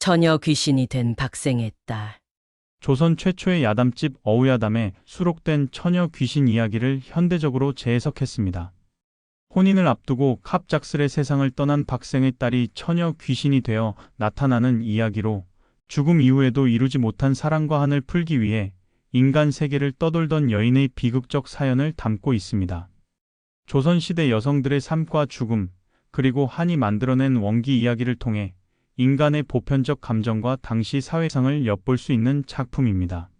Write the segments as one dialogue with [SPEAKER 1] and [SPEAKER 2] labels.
[SPEAKER 1] 처녀 귀신이 된 박생의 딸.
[SPEAKER 2] 조선 최초의 야담집 어우야담에 수록된 처녀 귀신 이야기를 현대적으로 재해석했습니다. 혼인을 앞두고 갑작스레 세상을 떠난 박생의 딸이 처녀 귀신이 되어 나타나는 이야기로 죽음 이후에도 이루지 못한 사랑과 한을 풀기 위해 인간 세계를 떠돌던 여인의 비극적 사연을 담고 있습니다. 조선시대 여성들의 삶과 죽음, 그리고 한이 만들어낸 원기 이야기를 통해 인간의 보편적 감정과 당시 사회상을 엿볼 수 있는 작품입니다.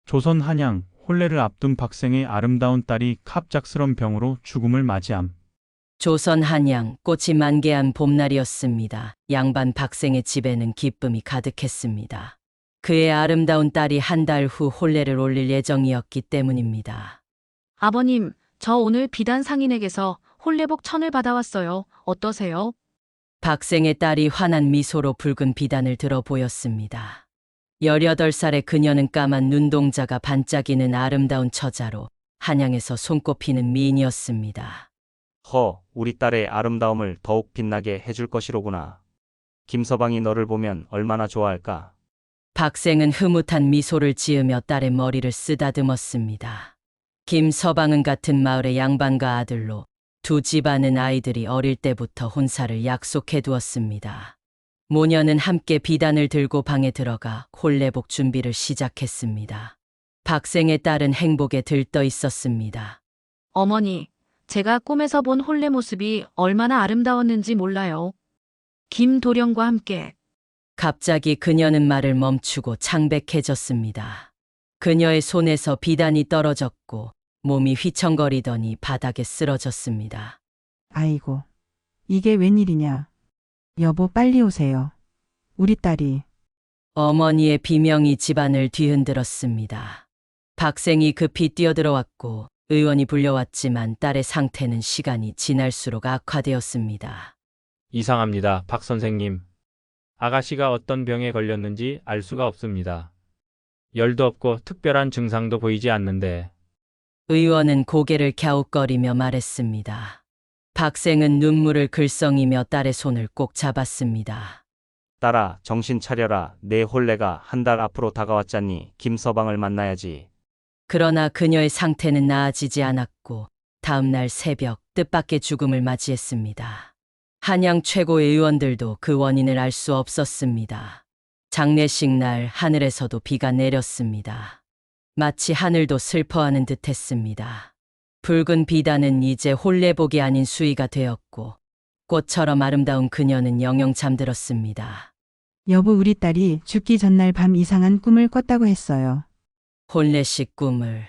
[SPEAKER 2] 조선 한양, 혼례를 앞둔 박생의 아름다운 딸이 갑작스런 병으로 죽음을 맞이함.
[SPEAKER 1] 조선 한양 꽃이 만개한 봄날이었습니다. 양반 박생의 집에는 기쁨이 가득했습니다. 그의 아름다운 딸이 한 달 후 혼례를 올릴 예정이었기 때문입니다.
[SPEAKER 3] 아버님, 저 오늘 비단 상인에게서 혼례복 1000을 받아왔어요. 어떠세요?
[SPEAKER 1] 박생의 딸이 환한 미소로 붉은 비단을 들어 보였습니다. 18살의 그녀는 까만 눈동자가 반짝이는 아름다운 처자로 한양에서 손꼽히는 미인이었습니다.
[SPEAKER 4] 우리 딸의 아름다움을 더욱 빛나게 해줄 것이로구나. 김서방이 너를 보면 얼마나 좋아할까?
[SPEAKER 1] 박생은 흐뭇한 미소를 지으며 딸의 머리를 쓰다듬었습니다. 김서방은 같은 마을의 양반가 아들로 두 집안은 아이들이 어릴 때부터 혼사를 약속해 두었습니다. 모녀는 함께 비단을 들고 방에 들어가 혼례복 준비를 시작했습니다. 박생의 딸은 행복에 들떠 있었습니다.
[SPEAKER 3] 어머니, 제가 꿈에서 본 혼례 모습이 얼마나 아름다웠는지 몰라요. 김도령과 함께.
[SPEAKER 1] 갑자기 그녀는 말을 멈추고 창백해졌습니다. 그녀의 손에서 비단이 떨어졌고 몸이 휘청거리더니 바닥에 쓰러졌습니다.
[SPEAKER 5] 아이고, 이게 웬일이냐. 여보, 빨리 오세요. 우리 딸이.
[SPEAKER 1] 어머니의 비명이 집안을 뒤흔들었습니다. 박생이 급히 뛰어들어왔고 의원이 불려왔지만 딸의 상태는 시간이 지날수록 악화되었습니다.
[SPEAKER 6] 이상합니다, 박 선생님. 아가씨가 어떤 병에 걸렸는지 알 수가 없습니다. 열도 없고 특별한 증상도 보이지 않는데.
[SPEAKER 1] 의원은 고개를 갸웃거리며 말했습니다. 박생은 눈물을 글썽이며 딸의 손을 꼭 잡았습니다.
[SPEAKER 4] 딸아, 정신 차려라. 내 혼례가 한 달 앞으로 다가왔잖니. 김서방을 만나야지.
[SPEAKER 1] 그러나 그녀의 상태는 나아지지 않았고 다음 날 새벽 뜻밖의 죽음을 맞이했습니다. 한양 최고의 의원들도 그 원인을 알 수 없었습니다. 장례식 날 하늘에서도 비가 내렸습니다. 마치 하늘도 슬퍼하는 듯했습니다. 붉은 비단은 이제 혼례복이 아닌 수의가 되었고 꽃처럼 아름다운 그녀는 영영 잠들었습니다.
[SPEAKER 5] 여보, 우리 딸이 죽기 전날 밤 이상한 꿈을 꿨다고 했어요.
[SPEAKER 1] 혼례식 꿈을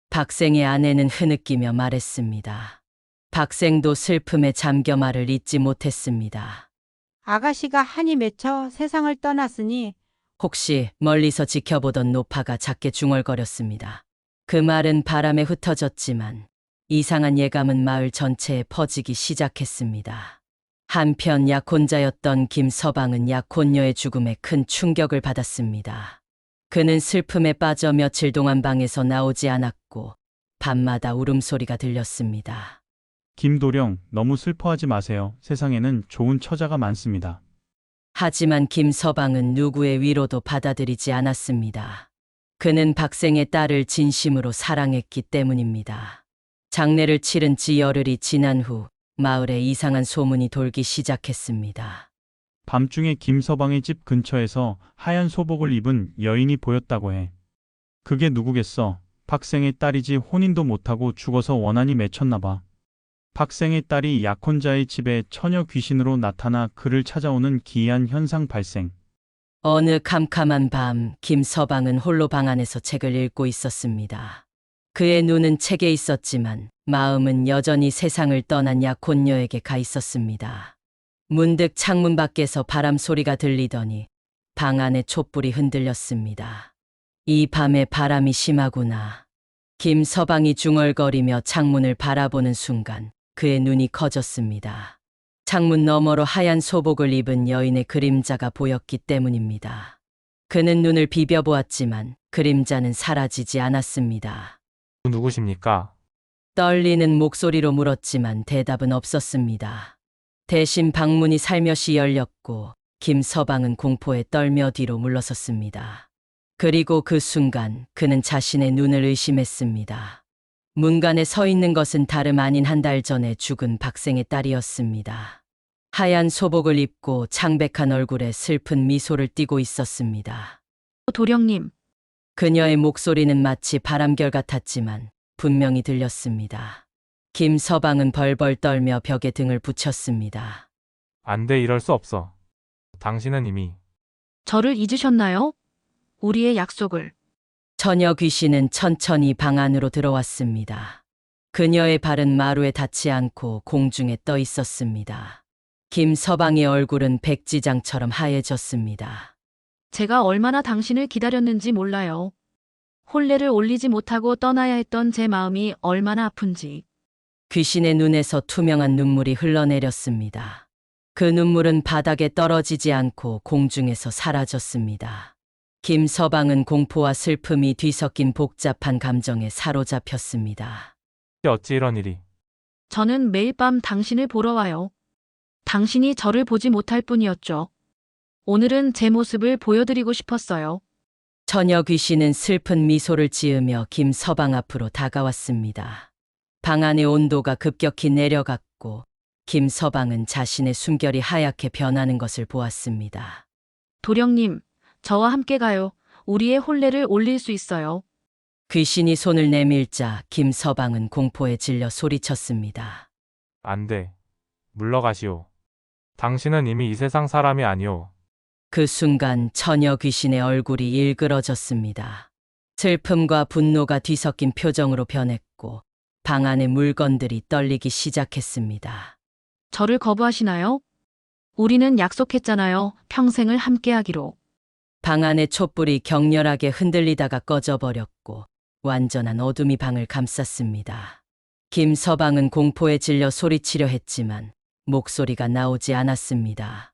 [SPEAKER 1] 박생의 아내는 흐느끼며 말했습니다. 박생도 슬픔에 잠겨 말을 잇지 못했습니다.
[SPEAKER 7] 아가씨가 한이 맺혀 세상을 떠났으니
[SPEAKER 1] 혹시 멀리서 지켜보던 노파가 작게 중얼거렸습니다. 그 말은 바람에 흩어졌지만 이상한 예감은 마을 전체에 퍼지기 시작했습니다. 한편 약혼자였던 김서방은 약혼녀의 죽음에 큰 충격을 받았습니다. 그는 슬픔에 빠져 며칠 동안 방에서 나오지 않았고 밤마다 울음소리가 들렸습니다.
[SPEAKER 2] 김도령, 너무 슬퍼하지 마세요. 세상에는 좋은 처자가 많습니다.
[SPEAKER 1] 하지만 김서방은 누구의 위로도 받아들이지 않았습니다. 그는 박생의 딸을 진심으로 사랑했기 때문입니다. 장례를 치른 지 열흘이 지난 후 마을에 이상한 소문이 돌기 시작했습니다.
[SPEAKER 2] 밤중에 김서방의 집 근처에서 하얀 소복을 입은 여인이 보였다고 해. 그게 누구겠어? 박생의 딸이지. 혼인도 못하고 죽어서 원한이 맺혔나 봐. 박생의 딸이 약혼자의 집에 처녀 귀신으로 나타나 그를 찾아오는 기이한 현상 발생.
[SPEAKER 1] 어느 캄캄한 밤 김서방은 홀로 방 안에서 책을 읽고 있었습니다. 그의 눈은 책에 있었지만 마음은 여전히 세상을 떠난 약혼녀에게 가 있었습니다. 문득 창문 밖에서 바람 소리가 들리더니 방 안의 촛불이 흔들렸습니다. 이 밤에 바람이 심하구나. 김서방이 중얼거리며 창문을 바라보는 순간 그의 눈이 커졌습니다. 창문 너머로 하얀 소복을 입은 여인의 그림자가 보였기 때문입니다. 그는 눈을 비벼보았지만 그림자는 사라지지 않았습니다.
[SPEAKER 8] 누구십니까?
[SPEAKER 1] 떨리는 목소리로 물었지만 대답은 없었습니다. 대신 방문이 살며시 열렸고 김서방은 공포에 떨며 뒤로 물러섰습니다. 그리고 그 순간 그는 자신의 눈을 의심했습니다. 문간에 서 있는 것은 다름 아닌 한 달 전에 죽은 박생의 딸이었습니다. 하얀 소복을 입고 창백한 얼굴에 슬픈 미소를 띠고 있었습니다.
[SPEAKER 3] 도령님,
[SPEAKER 1] 그녀의 목소리는 마치 바람결 같았지만 분명히 들렸습니다. 김서방은 벌벌 떨며 벽에 등을 붙였습니다.
[SPEAKER 8] 안 돼, 이럴 수 없어. 당신은 이미
[SPEAKER 3] 저를 잊으셨나요? 우리의 약속을.
[SPEAKER 1] 처녀 귀신은 천천히 방 안으로 들어왔습니다. 그녀의 발은 마루에 닿지 않고 공중에 떠 있었습니다. 김서방의 얼굴은 백지장처럼 하얘졌습니다.
[SPEAKER 3] 제가 얼마나 당신을 기다렸는지 몰라요. 혼례를 올리지 못하고 떠나야 했던 제 마음이 얼마나 아픈지.
[SPEAKER 1] 귀신의 눈에서 투명한 눈물이 흘러내렸습니다. 그 눈물은 바닥에 떨어지지 않고 공중에서 사라졌습니다. 김서방은 공포와 슬픔이 뒤섞인 복잡한 감정에 사로잡혔습니다.
[SPEAKER 8] 어찌 이런 일이.
[SPEAKER 3] 저는 매일 밤 당신을 보러 와요. 당신이 저를 보지 못할 뿐이었죠. 오늘은 제 모습을 보여드리고 싶었어요.
[SPEAKER 1] 처녀 귀신은 슬픈 미소를 지으며 김서방 앞으로 다가왔습니다. 방 안의 온도가 급격히 내려갔고 김서방은 자신의 숨결이 하얗게 변하는 것을 보았습니다.
[SPEAKER 3] 도령님, 저와 함께 가요. 우리의 혼례를 올릴 수 있어요.
[SPEAKER 1] 귀신이 손을 내밀자 김서방은 공포에 질려 소리쳤습니다.
[SPEAKER 8] 안 돼. 물러가시오. 당신은 이미 이 세상 사람이 아니오.
[SPEAKER 1] 그 순간 처녀 귀신의 얼굴이 일그러졌습니다. 슬픔과 분노가 뒤섞인 표정으로 변했고 방 안의 물건들이 떨리기 시작했습니다.
[SPEAKER 3] 저를 거부하시나요? 우리는 약속했잖아요. 평생을 함께하기로.
[SPEAKER 1] 방 안의 촛불이 격렬하게 흔들리다가 꺼져버렸고 완전한 어둠이 방을 감쌌습니다. 김서방은 공포에 질려 소리치려 했지만 목소리가 나오지 않았습니다.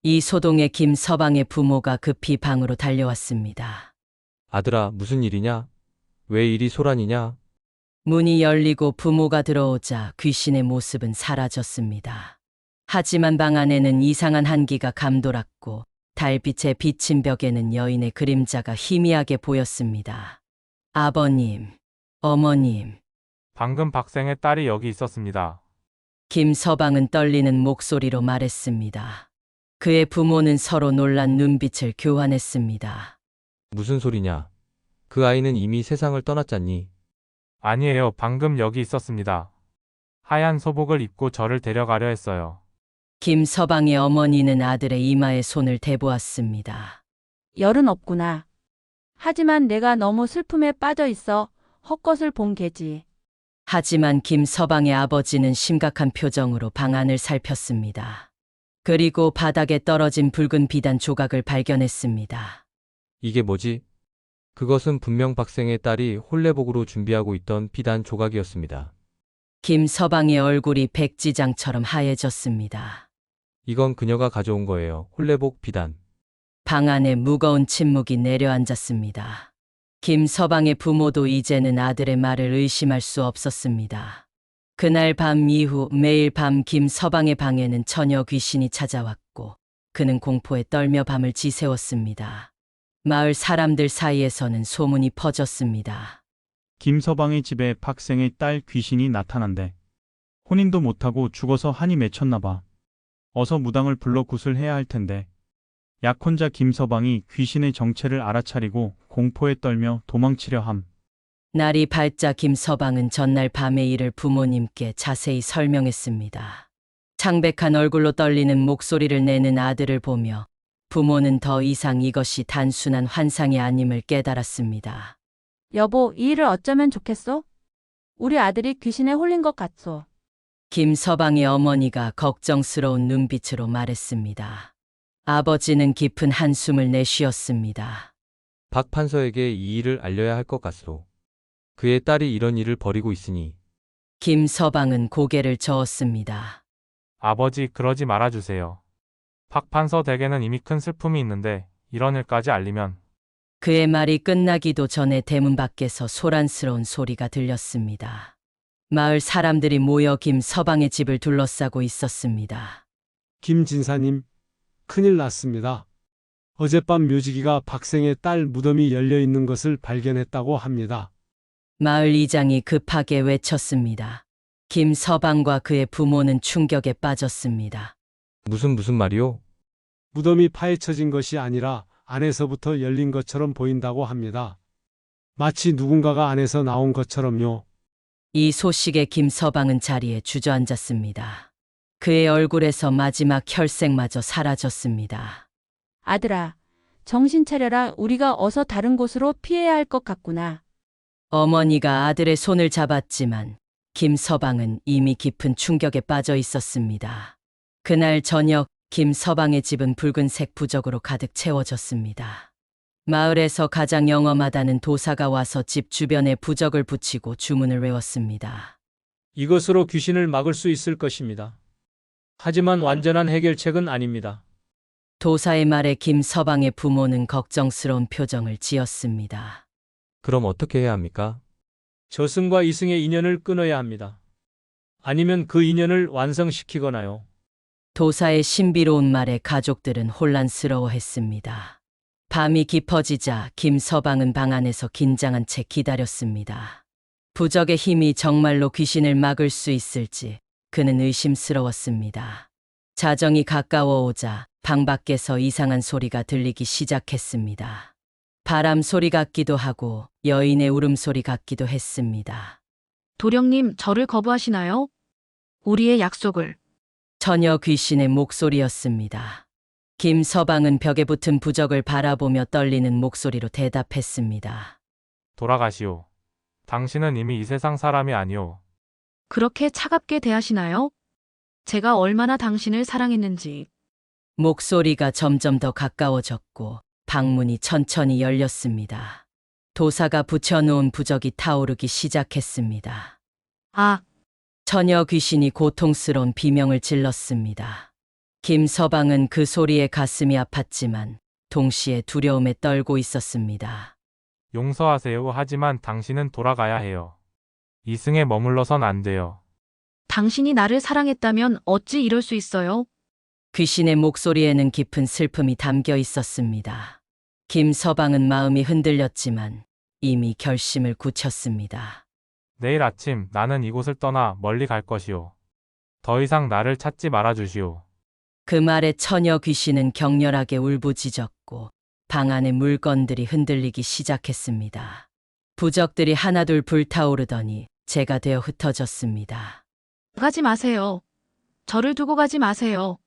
[SPEAKER 1] 이 소동에 김서방의 부모가 급히 방으로 달려왔습니다.
[SPEAKER 9] 아들아, 무슨 일이냐? 왜 이리 소란이냐?
[SPEAKER 1] 문이 열리고 부모가 들어오자 귀신의 모습은 사라졌습니다. 하지만 방 안에는 이상한 한기가 감돌았고 달빛에 비친 벽에는 여인의 그림자가 희미하게 보였습니다. 아버님, 어머님.
[SPEAKER 8] 방금 박생의 딸이 여기 있었습니다.
[SPEAKER 1] 김서방은 떨리는 목소리로 말했습니다. 그의 부모는 서로 놀란 눈빛을 교환했습니다.
[SPEAKER 9] 무슨 소리냐? 그 아이는 이미 세상을 떠났잖니?
[SPEAKER 8] 아니에요. 방금 여기 있었습니다. 하얀 소복을 입고 저를 데려가려 했어요.
[SPEAKER 1] 김서방의 어머니는 아들의 이마에 손을 대보았습니다.
[SPEAKER 7] 열은 없구나. 하지만 내가 너무 슬픔에 빠져 있어 헛것을 본 게지.
[SPEAKER 1] 하지만 김서방의 아버지는 심각한 표정으로 방 안을 살폈습니다. 그리고 바닥에 떨어진 붉은 비단 조각을 발견했습니다.
[SPEAKER 9] 이게 뭐지? 그것은 분명 박생의 딸이 혼례복으로 준비하고 있던 비단 조각이었습니다.
[SPEAKER 1] 김서방의 얼굴이 백지장처럼 하얘졌습니다.
[SPEAKER 9] 이건 그녀가 가져온 거예요. 혼례복 비단.
[SPEAKER 1] 방 안에 무거운 침묵이 내려앉았습니다. 김서방의 부모도 이제는 아들의 말을 의심할 수 없었습니다. 그날 밤 이후 매일 밤 김서방의 방에는 처녀 귀신이 찾아왔고 그는 공포에 떨며 밤을 지새웠습니다. 마을 사람들 사이에서는 소문이 퍼졌습니다.
[SPEAKER 2] 김서방의 집에 박생의 딸 귀신이 나타난대. 혼인도 못하고 죽어서 한이 맺혔나 봐. 어서 무당을 불러 굿을 해야 할 텐데. 약혼자 김서방이 귀신의 정체를 알아차리고 공포에 떨며 도망치려 함.
[SPEAKER 1] 날이 밝자 김서방은 전날 밤의 일을 부모님께 자세히 설명했습니다. 창백한 얼굴로 떨리는 목소리를 내는 아들을 보며 부모는 더 이상 이것이 단순한 환상이 아님을 깨달았습니다.
[SPEAKER 7] 여보, 이 일을 어쩌면 좋겠소? 우리 아들이 귀신에 홀린 것 같소.
[SPEAKER 1] 김서방의 어머니가 걱정스러운 눈빛으로 말했습니다. 아버지는 깊은 한숨을 내쉬었습니다.
[SPEAKER 9] 박 판서에게 이 일을 알려야 할 것 같소. 그의 딸이 이런 일을 벌이고 있으니.
[SPEAKER 1] 김서방은 고개를 저었습니다.
[SPEAKER 8] 아버지, 그러지 말아주세요. 박 판서 댁에는 이미 큰 슬픔이 있는데 이런 일까지 알리면.
[SPEAKER 1] 그의 말이 끝나기도 전에 대문 밖에서 소란스러운 소리가 들렸습니다. 마을 사람들이 모여 김서방의 집을 둘러싸고 있었습니다.
[SPEAKER 10] 김 진사님, 큰일 났습니다. 어젯밤 묘지기가 박생의 딸 무덤이 열려 있는 것을 발견했다고 합니다.
[SPEAKER 1] 마을 이장이 급하게 외쳤습니다. 김서방과 그의 부모는 충격에 빠졌습니다.
[SPEAKER 9] 무슨 말이요?
[SPEAKER 10] 무덤이 파헤쳐진 것이 아니라 안에서부터 열린 것처럼 보인다고 합니다. 마치 누군가가 안에서 나온 것처럼요.
[SPEAKER 1] 이 소식에 김서방은 자리에 주저앉았습니다. 그의 얼굴에서 마지막 혈색마저 사라졌습니다.
[SPEAKER 7] 아들아, 정신 차려라. 우리가 어서 다른 곳으로 피해야 할 것 같구나.
[SPEAKER 1] 어머니가 아들의 손을 잡았지만 김서방은 이미 깊은 충격에 빠져 있었습니다. 그날 저녁 김서방의 집은 붉은색 부적으로 가득 채워졌습니다. 마을에서 가장 영험하다는 도사가 와서 집 주변에 부적을 붙이고 주문을 외웠습니다.
[SPEAKER 6] 이것으로 귀신을 막을 수 있을 것입니다. 하지만 완전한 해결책은 아닙니다.
[SPEAKER 1] 도사의 말에 김서방의 부모는 걱정스러운 표정을 지었습니다.
[SPEAKER 9] 그럼 어떻게 해야 합니까?
[SPEAKER 6] 저승과 이승의 인연을 끊어야 합니다. 아니면 그 인연을 완성시키거나요.
[SPEAKER 1] 도사의 신비로운 말에 가족들은 혼란스러워했습니다. 밤이 깊어지자 김서방은 방 안에서 긴장한 채 기다렸습니다. 부적의 힘이 정말로 귀신을 막을 수 있을지 그는 의심스러웠습니다. 자정이 가까워오자 방 밖에서 이상한 소리가 들리기 시작했습니다. 바람 소리 같기도 하고 여인의 울음소리 같기도 했습니다.
[SPEAKER 3] 도령님, 저를 거부하시나요? 우리의 약속을.
[SPEAKER 1] 처녀 귀신의 목소리였습니다. 김서방은 벽에 붙은 부적을 바라보며 떨리는 목소리로 대답했습니다.
[SPEAKER 8] 돌아가시오. 당신은 이미 이 세상 사람이 아니오.
[SPEAKER 3] 그렇게 차갑게 대하시나요? 제가 얼마나 당신을 사랑했는지.
[SPEAKER 1] 목소리가 점점 더 가까워졌고 방문이 천천히 열렸습니다. 도사가 붙여놓은 부적이 타오르기 시작했습니다.
[SPEAKER 3] 아,
[SPEAKER 1] 처녀 귀신이 고통스러운 비명을 질렀습니다. 김서방은 그 소리에 가슴이 아팠지만 동시에 두려움에 떨고 있었습니다.
[SPEAKER 8] 용서하세요. 하지만 당신은 돌아가야 해요. 이승에 머물러선 안 돼요.
[SPEAKER 3] 당신이 나를 사랑했다면 어찌 이럴 수 있어요?
[SPEAKER 1] 귀신의 목소리에는 깊은 슬픔이 담겨 있었습니다. 김서방은 마음이 흔들렸지만 이미 결심을 굳혔습니다.
[SPEAKER 8] 내일 아침 나는 이곳을 떠나 멀리 갈 것이오. 더 이상 나를 찾지 말아주시오.
[SPEAKER 1] 그 말에 처녀 귀신은 격렬하게 울부짖었고 방 안의 물건들이 흔들리기 시작했습니다. 부적들이 하나둘 불타오르더니 재가 되어 흩어졌습니다.
[SPEAKER 3] 가지 마세요. 저를 두고 가지 마세요.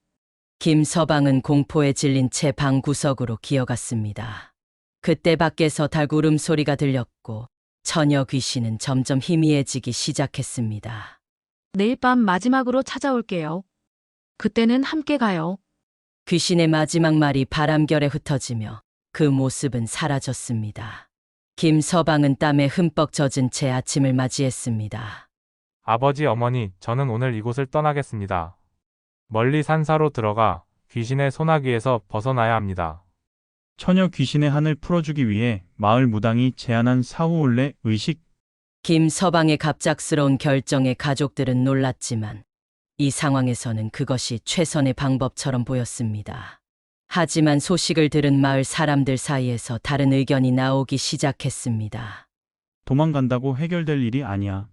[SPEAKER 1] 김서방은 공포에 질린 채 방 구석으로 기어갔습니다. 그때 밖에서 달구름 소리가 들렸고 처녀 귀신은 점점 희미해지기 시작했습니다.
[SPEAKER 3] 내일 밤 마지막으로 찾아올게요. 그때는 함께 가요.
[SPEAKER 1] 귀신의 마지막 말이 바람결에 흩어지며 그 모습은 사라졌습니다. 김서방은 땀에 흠뻑 젖은 채 아침을 맞이했습니다.
[SPEAKER 8] 아버지, 어머니, 저는 오늘 이곳을 떠나겠습니다. 멀리 산사로 들어가 귀신의 소나기에서 벗어나야 합니다.
[SPEAKER 2] 처녀 귀신의 한을 풀어주기 위해 마을 무당이 제안한 사후올레 의식.
[SPEAKER 1] 김서방의 갑작스러운 결정에 가족들은 놀랐지만 이 상황에서는 그것이 최선의 방법처럼 보였습니다. 하지만 소식을 들은 마을 사람들 사이에서 다른 의견이 나오기 시작했습니다.
[SPEAKER 2] 도망간다고 해결될 일이 아니야.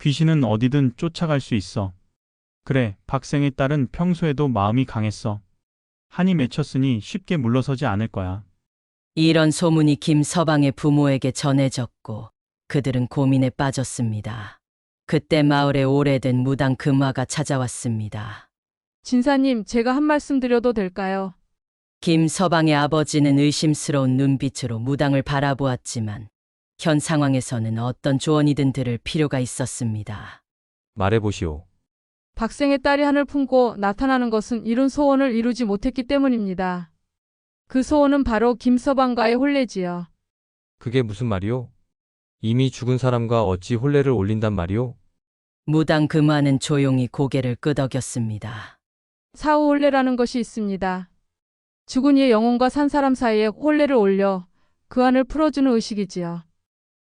[SPEAKER 2] 귀신은 어디든 쫓아갈 수 있어. 그래, 박생의 딸은 평소에도 마음이 강했어. 한이 맺혔으니 쉽게 물러서지 않을 거야.
[SPEAKER 1] 이런 소문이 김서방의 부모에게 전해졌고 그들은 고민에 빠졌습니다. 그때 마을에 오래된 무당 금화가 찾아왔습니다.
[SPEAKER 11] 진사님, 제가 한 말씀 드려도 될까요?
[SPEAKER 1] 김서방의 아버지는 의심스러운 눈빛으로 무당을 바라보았지만 현 상황에서는 어떤 조언이든 들을 필요가 있었습니다.
[SPEAKER 9] 말해보시오.
[SPEAKER 11] 박생의 딸이 한을 품고 나타나는 것은 이룬 소원을 이루지 못했기 때문입니다. 그 소원은 바로 김서방과의 혼례지요.
[SPEAKER 9] 그게 무슨 말이오? 이미 죽은 사람과 어찌 혼례를 올린단 말이오?
[SPEAKER 1] 무당 금화는 조용히 고개를 끄덕였습니다.
[SPEAKER 11] 사후 혼례라는 것이 있습니다. 죽은 이의 영혼과 산 사람 사이에 혼례를 올려 그 한을 풀어주는 의식이지요.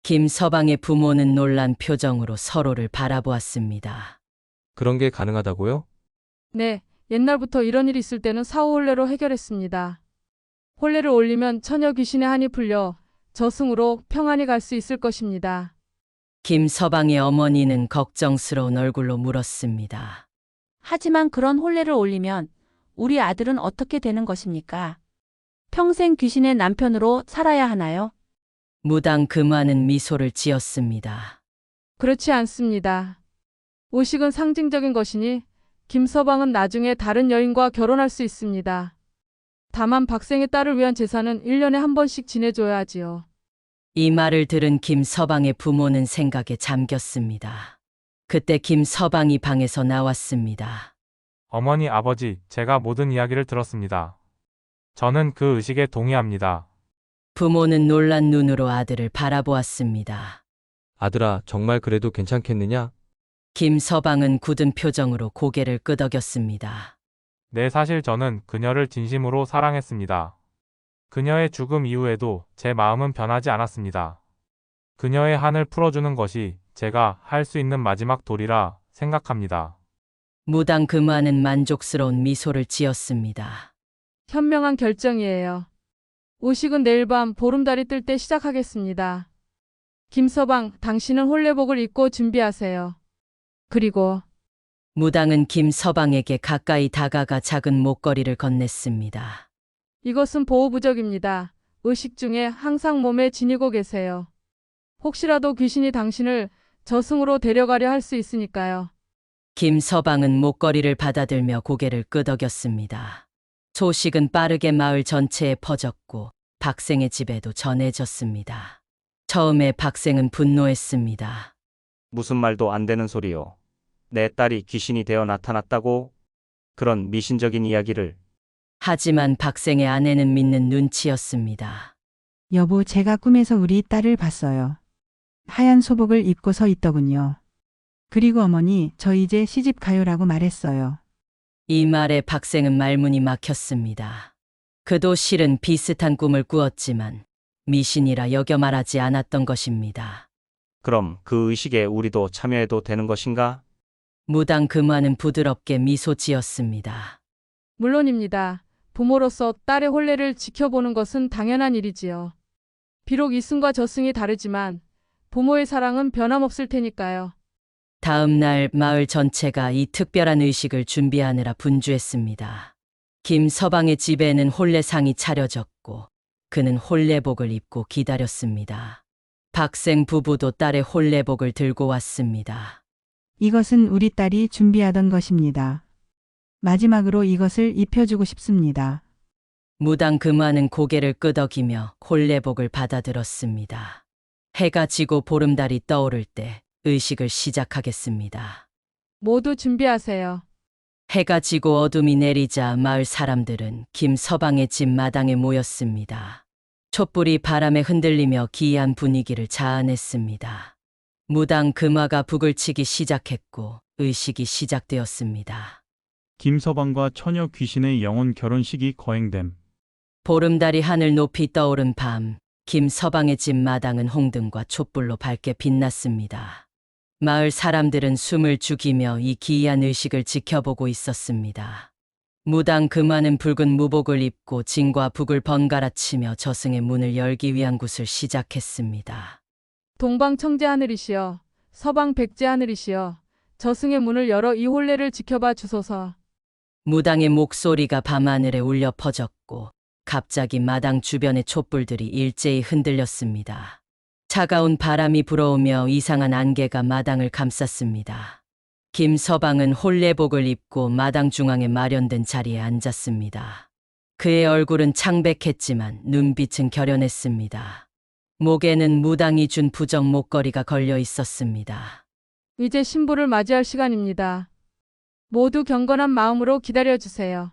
[SPEAKER 1] 김서방의 부모는 놀란 표정으로 서로를 바라보았습니다.
[SPEAKER 9] 그런 게 가능하다고요?
[SPEAKER 11] 네, 옛날부터 이런 일이 있을 때는 사후 혼례로 해결했습니다. 혼례를 올리면 처녀 귀신의 한이 풀려 저승으로 평안히 갈 수 있을 것입니다.
[SPEAKER 1] 김서방의 어머니는 걱정스러운 얼굴로 물었습니다.
[SPEAKER 7] 하지만 그런 혼례를 올리면 우리 아들은 어떻게 되는 것입니까? 평생 귀신의 남편으로 살아야 하나요?
[SPEAKER 1] 무당 금화는 미소를 지었습니다.
[SPEAKER 11] 그렇지 않습니다. 의식은 상징적인 것이니 김서방은 나중에 다른 여인과 결혼할 수 있습니다. 다만 박생의 딸을 위한 제사는 1년에 한 번씩 지내줘야 하지요.
[SPEAKER 1] 이 말을 들은 김서방의 부모는 생각에 잠겼습니다. 그때 김서방이 방에서 나왔습니다.
[SPEAKER 8] 어머니, 아버지, 제가 모든 이야기를 들었습니다. 저는 그 의식에 동의합니다.
[SPEAKER 1] 부모는 놀란 눈으로 아들을 바라보았습니다.
[SPEAKER 9] 아들아, 정말 그래도 괜찮겠느냐?
[SPEAKER 1] 김서방은 굳은 표정으로 고개를 끄덕였습니다.
[SPEAKER 8] 네, 사실 저는 그녀를 진심으로 사랑했습니다. 그녀의 죽음 이후에도 제 마음은 변하지 않았습니다. 그녀의 한을 풀어주는 것이 제가 할 수 있는 마지막 도리라 생각합니다.
[SPEAKER 1] 무당 금화는 만족스러운 미소를 지었습니다.
[SPEAKER 11] 현명한 결정이에요. 의식은 내일 밤 보름달이 뜰 때 시작하겠습니다. 김서방, 당신은 혼례복을 입고 준비하세요. 그리고
[SPEAKER 1] 무당은 김서방에게 가까이 다가가 작은 목걸이를 건넸습니다.
[SPEAKER 11] 이것은 보호부적입니다. 의식 중에 항상 몸에 지니고 계세요. 혹시라도 귀신이 당신을 저승으로 데려가려 할 수 있으니까요.
[SPEAKER 1] 김서방은 목걸이를 받아들며 고개를 끄덕였습니다. 소식은 빠르게 마을 전체에 퍼졌고 박생의 집에도 전해졌습니다. 처음에 박생은 분노했습니다.
[SPEAKER 4] 무슨 말도 안 되는 소리요. 내 딸이 귀신이 되어 나타났다고? 그런 미신적인 이야기를.
[SPEAKER 1] 하지만 박생의 아내는 믿는 눈치였습니다.
[SPEAKER 5] 여보, 제가 꿈에서 우리 딸을 봤어요. 하얀 소복을 입고 서 있더군요. 그리고 어머니, 저 이제 시집 가요라고 말했어요.
[SPEAKER 1] 이 말에 박생은 말문이 막혔습니다. 그도 실은 비슷한 꿈을 꾸었지만 미신이라 여겨 말하지 않았던 것입니다.
[SPEAKER 4] 그럼 그 의식에 우리도 참여해도 되는 것인가?
[SPEAKER 1] 무당 금화는 부드럽게 미소 지었습니다.
[SPEAKER 11] 물론입니다. 부모로서 딸의 혼례를 지켜보는 것은 당연한 일이지요. 비록 이승과 저승이 다르지만 부모의 사랑은 변함없을 테니까요.
[SPEAKER 1] 다음 날 마을 전체가 이 특별한 의식을 준비하느라 분주했습니다. 김서방의 집에는 혼례상이 차려졌고 그는 혼례복을 입고 기다렸습니다. 박생 부부도 딸의 혼례복을 들고 왔습니다.
[SPEAKER 5] 이것은 우리 딸이 준비하던 것입니다. 마지막으로 이것을 입혀주고 싶습니다.
[SPEAKER 1] 무당 금화는 고개를 끄덕이며 혼례복을 받아들었습니다. 해가 지고 보름달이 떠오를 때 의식을 시작하겠습니다.
[SPEAKER 11] 모두 준비하세요.
[SPEAKER 1] 해가 지고 어둠이 내리자 마을 사람들은 김서방의 집 마당에 모였습니다. 촛불이 바람에 흔들리며 기이한 분위기를 자아냈습니다. 무당 금화가 북을 치기 시작했고 의식이 시작되었습니다.
[SPEAKER 2] 김서방과 처녀 귀신의 영혼 결혼식이 거행됨.
[SPEAKER 1] 보름달이 하늘 높이 떠오른 밤, 김서방의 집 마당은 홍등과 촛불로 밝게 빛났습니다. 마을 사람들은 숨을 죽이며 이 기이한 의식을 지켜보고 있었습니다. 무당 금화는 붉은 무복을 입고 진과 북을 번갈아 치며 저승의 문을 열기 위한 굿을 시작했습니다.
[SPEAKER 11] 동방 청제 하늘이시여, 서방 백제 하늘이시여, 저승의 문을 열어 이 혼례를 지켜봐 주소서.
[SPEAKER 1] 무당의 목소리가 밤하늘에 울려 퍼졌고 갑자기 마당 주변의 촛불들이 일제히 흔들렸습니다. 차가운 바람이 불어오며 이상한 안개가 마당을 감쌌습니다. 김서방은 혼례복을 입고 마당 중앙에 마련된 자리에 앉았습니다. 그의 얼굴은 창백했지만 눈빛은 결연했습니다. 목에는 무당이 준 부적 목걸이가 걸려 있었습니다.
[SPEAKER 11] 이제 신부를 맞이할 시간입니다. 모두 경건한 마음으로 기다려주세요.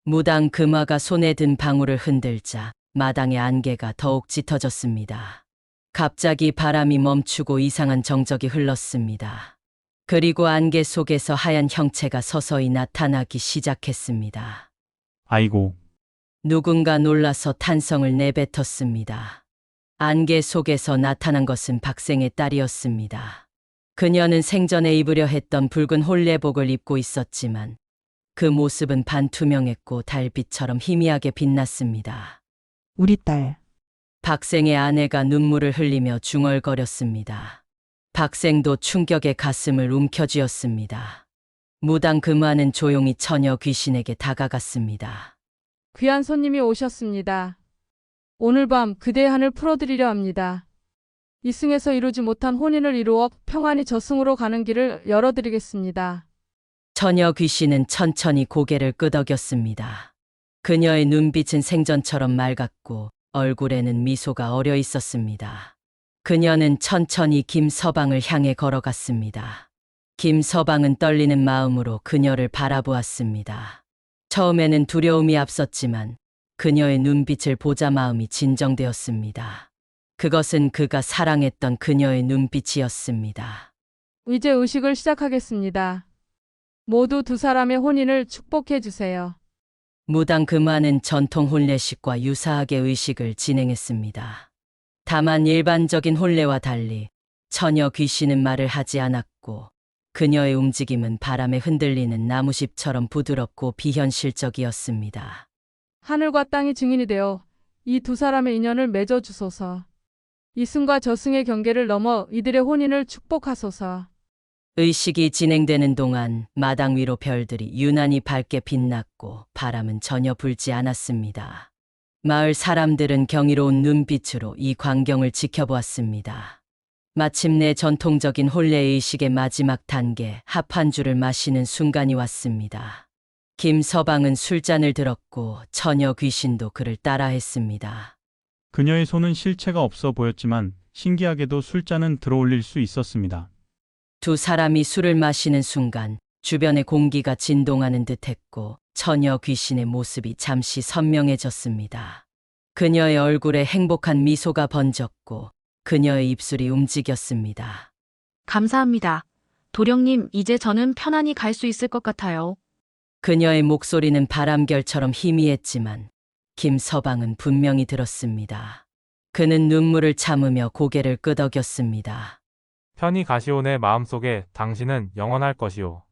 [SPEAKER 1] 무당 금화가 손에 든 방울을 흔들자 마당의 안개가 더욱 짙어졌습니다. 갑자기 바람이 멈추고 이상한 정적이 흘렀습니다. 그리고 안개 속에서 하얀 형체가 서서히 나타나기 시작했습니다.
[SPEAKER 2] 아이고,
[SPEAKER 1] 누군가 놀라서 탄성을 내뱉었습니다. 안개 속에서 나타난 것은 박생의 딸이었습니다. 그녀는 생전에 입으려 했던 붉은 혼례복을 입고 있었지만 그 모습은 반투명했고 달빛처럼 희미하게 빛났습니다.
[SPEAKER 5] 우리 딸.
[SPEAKER 1] 박생의 아내가 눈물을 흘리며 중얼거렸습니다. 박생도 충격에 가슴을 움켜쥐었습니다. 무당 금화는 조용히 처녀 귀신에게 다가갔습니다.
[SPEAKER 11] 귀한 손님이 오셨습니다. 오늘 밤 그대의 한을 풀어드리려 합니다. 이승에서 이루지 못한 혼인을 이루어 평안히 저승으로 가는 길을 열어드리겠습니다.
[SPEAKER 1] 처녀 귀신은 천천히 고개를 끄덕였습니다. 그녀의 눈빛은 생전처럼 맑았고 얼굴에는 미소가 어려 있었습니다. 그녀는 천천히 김서방을 향해 걸어갔습니다. 김서방은 떨리는 마음으로 그녀를 바라보았습니다. 처음에는 두려움이 앞섰지만 그녀의 눈빛을 보자 마음이 진정되었습니다. 그것은 그가 사랑했던 그녀의 눈빛이었습니다.
[SPEAKER 11] 이제 의식을 시작하겠습니다. 모두 두 사람의 혼인을 축복해 주세요.
[SPEAKER 1] 무당 금화는 전통 혼례식과 유사하게 의식을 진행했습니다. 다만 일반적인 혼례와 달리 처녀 귀신은 말을 하지 않았고 그녀의 움직임은 바람에 흔들리는 나무잎처럼 부드럽고 비현실적이었습니다.
[SPEAKER 11] 하늘과 땅이 증인이 되어 이 두 사람의 인연을 맺어 주소서. 이승과 저승의 경계를 넘어 이들의 혼인을 축복하소서.
[SPEAKER 1] 의식이 진행되는 동안 마당 위로 별들이 유난히 밝게 빛났고 바람은 전혀 불지 않았습니다. 마을 사람들은 경이로운 눈빛으로 이 광경을 지켜보았습니다. 마침내 전통적인 혼례 의식의 마지막 단계 합한주를 마시는 순간이 왔습니다. 김서방은 술잔을 들었고 처녀 귀신도 그를 따라했습니다.
[SPEAKER 2] 그녀의 손은 실체가 없어 보였지만 신기하게도 술잔은 들어올릴 수 있었습니다.
[SPEAKER 1] 두 사람이 술을 마시는 순간 주변의 공기가 진동하는 듯했고 처녀 귀신의 모습이 잠시 선명해졌습니다. 그녀의 얼굴에 행복한 미소가 번졌고 그녀의 입술이 움직였습니다.
[SPEAKER 3] 감사합니다. 도령님, 이제 저는 편안히 갈 수 있을 것 같아요.
[SPEAKER 1] 그녀의 목소리는 바람결처럼 희미했지만 김서방은 분명히 들었습니다. 그는 눈물을 참으며 고개를 끄덕였습니다.
[SPEAKER 8] 편히 가시오. 내 마음속에 당신은 영원할 것이오.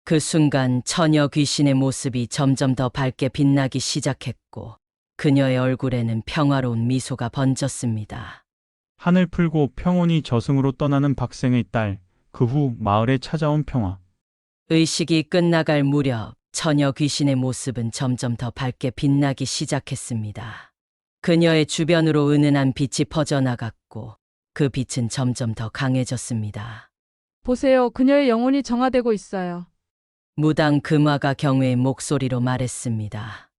[SPEAKER 1] 그 순간 처녀 귀신의 모습이 점점 더 밝게 빛나기 시작했고 그녀의 얼굴에는 평화로운 미소가 번졌습니다.
[SPEAKER 2] 하늘 풀고 평온히 저승으로 떠나는 박생의 딸, 그 후 마을에 찾아온 평화.
[SPEAKER 1] 의식이 끝나갈 무렵 처녀 귀신의 모습은 점점 더 밝게 빛나기 시작했습니다. 그녀의 주변으로 은은한 빛이 퍼져나갔고 그 빛은 점점 더 강해졌습니다.
[SPEAKER 11] 보세요. 그녀의 영혼이 정화되고 있어요.
[SPEAKER 1] 무당 금화가 경외의 목소리로 말했습니다.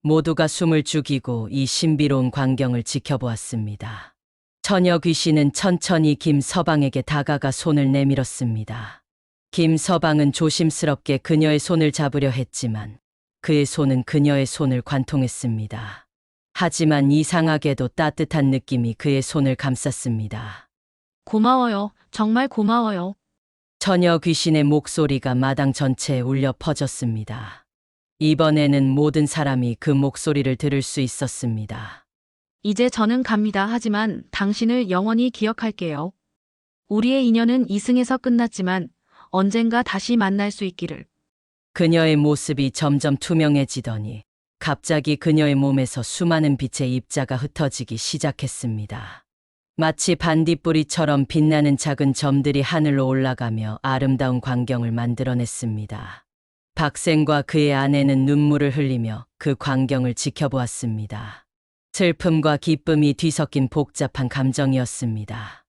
[SPEAKER 1] 모두가 숨을 죽이고 이 신비로운 광경을 지켜보았습니다. 처녀 귀신은 천천히 김서방에게 다가가 손을 내밀었습니다. 김서방은 조심스럽게 그녀의 손을 잡으려 했지만 그의 손은 그녀의 손을 관통했습니다. 하지만 이상하게도 따뜻한 느낌이 그의 손을 감쌌습니다.
[SPEAKER 3] 고마워요. 정말 고마워요.
[SPEAKER 1] 처녀 귀신의 목소리가 마당 전체에 울려 퍼졌습니다. 이번에는 모든 사람이 그 목소리를 들을 수 있었습니다.
[SPEAKER 3] 이제 저는 갑니다. 하지만 당신을 영원히 기억할게요. 우리의 인연은 이승에서 끝났지만 언젠가 다시 만날 수 있기를.
[SPEAKER 1] 그녀의 모습이 점점 투명해지더니 갑자기 그녀의 몸에서 수많은 빛의 입자가 흩어지기 시작했습니다. 마치 반딧불이처럼 빛나는 작은 점들이 하늘로 올라가며 아름다운 광경을 만들어냈습니다. 박생과 그의 아내는 눈물을 흘리며 그 광경을 지켜보았습니다. 슬픔과 기쁨이 뒤섞인 복잡한 감정이었습니다.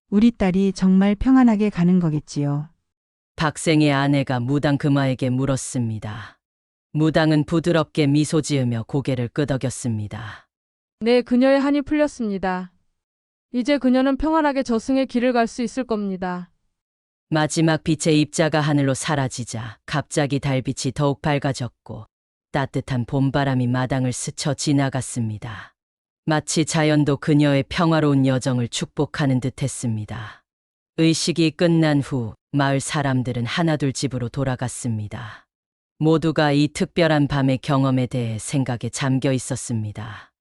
[SPEAKER 5] 우리 딸이 정말 평안하게 가는 거겠지요.
[SPEAKER 1] 박생의 아내가 무당 금화에게 물었습니다. 무당은 부드럽게 미소 지으며 고개를 끄덕였습니다.
[SPEAKER 11] 네, 그녀의 한이 풀렸습니다. 이제 그녀는 평안하게 저승의 길을 갈 수 있을 겁니다.
[SPEAKER 1] 마지막 빛의 입자가 하늘로 사라지자 갑자기 달빛이 더욱 밝아졌고 따뜻한 봄바람이 마당을 스쳐 지나갔습니다. 마치 자연도 그녀의 평화로운 여정을 축복하는 듯했습니다. 의식이 끝난 후 마을 사람들은 하나둘 집으로 돌아갔습니다. 모두가 이 특별한 밤의 경험에 대해 생각에 잠겨 있었습니다.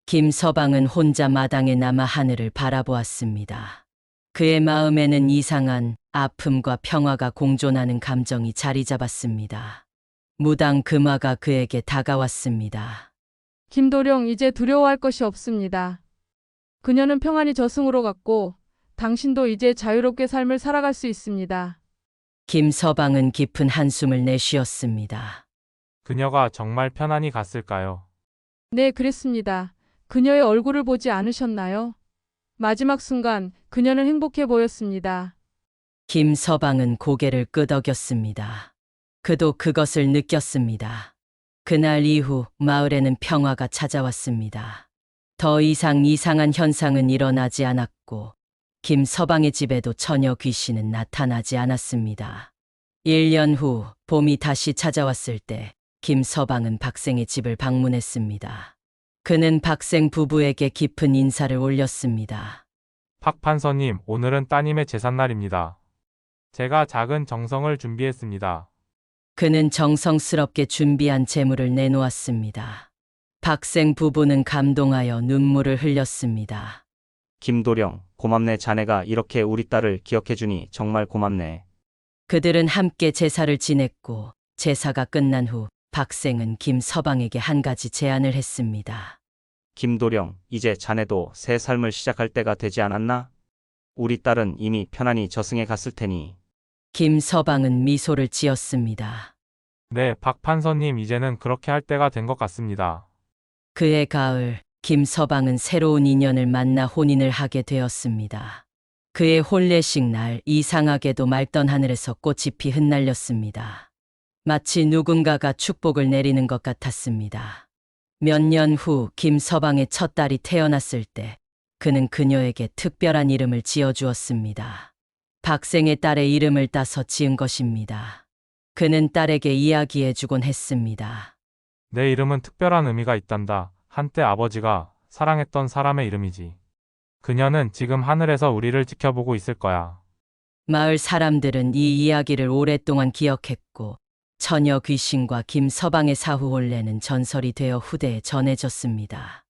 [SPEAKER 1] 김서방은 혼자 마당에 남아 하늘을 바라보았습니다. 그의 마음에는 이상한 아픔과 평화가 공존하는 감정이 자리 잡았습니다. 무당 금화가 그에게 다가왔습니다.
[SPEAKER 11] 김도령, 이제 두려워할 것이 없습니다. 그녀는 평안히 저승으로 갔고 당신도 이제 자유롭게 삶을 살아갈 수 있습니다.
[SPEAKER 1] 김서방은 깊은 한숨을 내쉬었습니다.
[SPEAKER 8] 그녀가 정말 편안히 갔을까요?
[SPEAKER 11] 네, 그랬습니다. 그녀의 얼굴을 보지 않으셨나요? 마지막 순간 그녀는 행복해 보였습니다.
[SPEAKER 1] 김서방은 고개를 끄덕였습니다. 그도 그것을 느꼈습니다. 그날 이후 마을에는 평화가 찾아왔습니다. 더 이상 이상한 현상은 일어나지 않았고 김서방의 집에도 처녀 귀신은 나타나지 않았습니다. 1년 후 봄이 다시 찾아왔을 때 김서방은 박생의 집을 방문했습니다. 그는 박생 부부에게 깊은 인사를 올렸습니다.
[SPEAKER 8] 박 판서님, 오늘은 따님의 제삿날입니다. 제가 작은 정성을 준비했습니다.
[SPEAKER 1] 그는 정성스럽게 준비한 재물을 내놓았습니다. 박생 부부는 감동하여 눈물을 흘렸습니다.
[SPEAKER 4] 김도령, 고맙네. 자네가 이렇게 우리 딸을 기억해주니 정말 고맙네.
[SPEAKER 1] 그들은 함께 제사를 지냈고 제사가 끝난 후 박생은 김서방에게 한 가지 제안을 했습니다.
[SPEAKER 4] 김도령, 이제 자네도 새 삶을 시작할 때가 되지 않았나? 우리 딸은 이미 편안히 저승에 갔을 테니.
[SPEAKER 1] 김서방은 미소를 지었습니다.
[SPEAKER 8] 네, 박 판서님, 이제는 그렇게 할 때가 된 것 같습니다.
[SPEAKER 1] 그해 가을 김서방은 새로운 인연을 만나 혼인을 하게 되었습니다. 그의 혼례식 날 이상하게도 맑던 하늘에서 꽃이 피 흩날렸습니다. 마치 누군가가 축복을 내리는 것 같았습니다. 몇 년 후 김서방의 첫 딸이 태어났을 때 그는 그녀에게 특별한 이름을 지어주었습니다. 박생의 딸의 이름을 따서 지은 것입니다. 그는 딸에게 이야기해주곤 했습니다.
[SPEAKER 8] 내 이름은 특별한 의미가 있단다. 한때 아버지가 사랑했던 사람의 이름이지. 그녀는 지금 하늘에서 우리를 지켜보고 있을 거야.
[SPEAKER 1] 마을 사람들은 이 이야기를 오랫동안 기억했고 처녀 귀신과 김서방의 사후 혼례는 전설이 되어 후대에 전해졌습니다.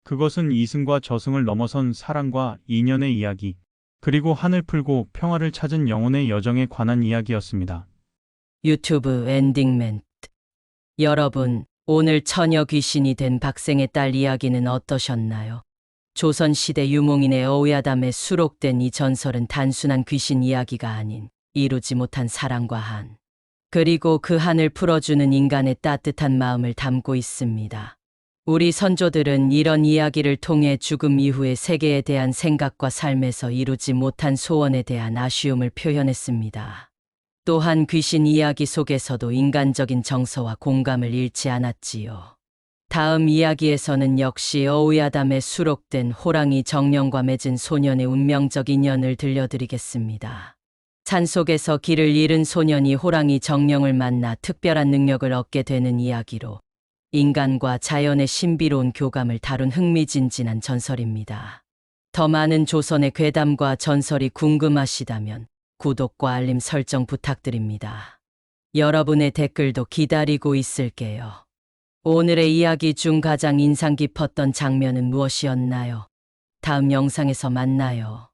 [SPEAKER 2] 그것은 이승과 저승을 넘어선 사랑과 인연의 이야기, 그리고 하늘 풀고 평화를 찾은 영혼의 여정에 관한 이야기였습니다.
[SPEAKER 1] 유튜브 엔딩 멘트. 여러분, 오늘 처녀 귀신이 된 박생의 딸 이야기는 어떠셨나요? 조선시대 유몽인의 어우야담에 수록된 이 전설은 단순한 귀신 이야기가 아닌 이루지 못한 사랑과 한, 그리고 그 한을 풀어주는 인간의 따뜻한 마음을 담고 있습니다. 우리 선조들은 이런 이야기를 통해 죽음 이후의 세계에 대한 생각과 삶에서 이루지 못한 소원에 대한 아쉬움을 표현했습니다. 또한 귀신 이야기 속에서도 인간적인 정서와 공감을 잃지 않았지요. 다음 이야기에서는 역시 어우야담에 수록된 호랑이 정령과 맺은 소년의 운명적 인연을 들려드리겠습니다. 산속에서 길을 잃은 소년이 호랑이 정령을 만나 특별한 능력을 얻게 되는 이야기로 인간과 자연의 신비로운 교감을 다룬 흥미진진한 전설입니다. 더 많은 조선의 괴담과 전설이 궁금하시다면 구독과 알림 설정 부탁드립니다. 여러분의 댓글도 기다리고 있을게요. 오늘의 이야기 중 가장 인상 깊었던 장면은 무엇이었나요? 다음 영상에서 만나요.